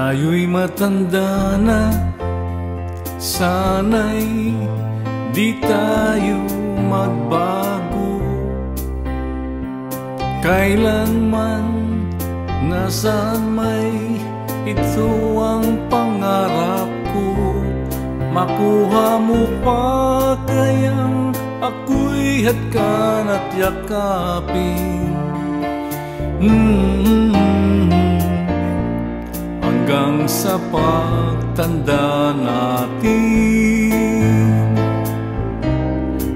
Tayo'y matanda na, sana'y di tayo magbago. Kailanman, nasaan may ito ang pangarap ko. Makuha mo pa kayang ako'y hatkan at yakapin. Hanggang sa pagtanda natin,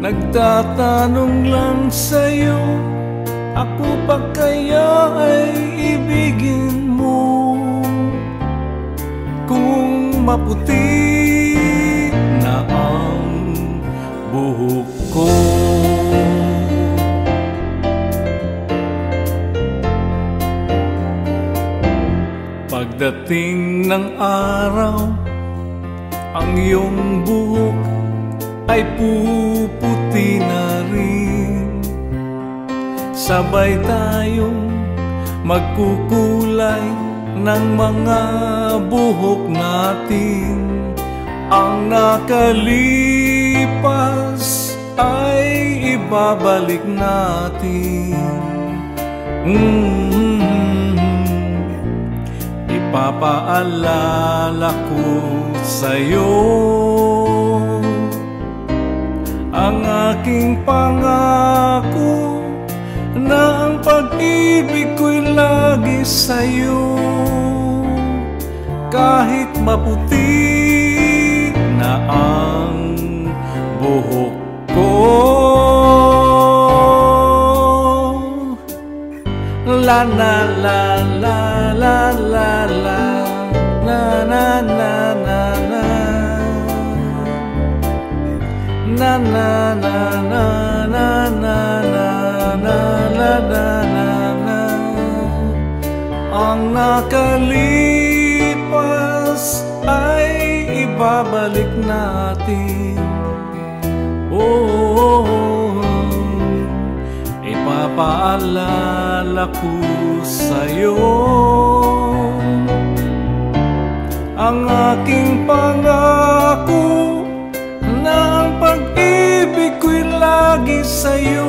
nagtatanong lang sa'yo, ako pa kaya ay ibigin mo? Kung maputi na ang buhok ko, pagdating ng araw, ang iyong buhok ay puputi na rin. Sabay tayong magkukulay ng mga buhok natin. Ang nakalipas ay ibabalik natin. Ipapaalala ko sa'yo ang aking pangako, na ang pag-ibig ko'y lagi sa'yo. Kahit maputi na ang buhok ko, la la la la la la la na na na na na na na na na na na na na na. Ang nakalipas ay ibabalik natin. Ipapaalala ko sa'yo ang aking pangako, na ang pag-ibig ko'y lagi sa'yo.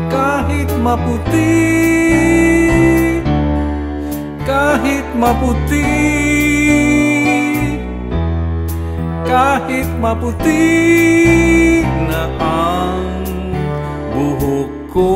Kahit maputi, kahit maputi, kahit maputi na ang buhok ko.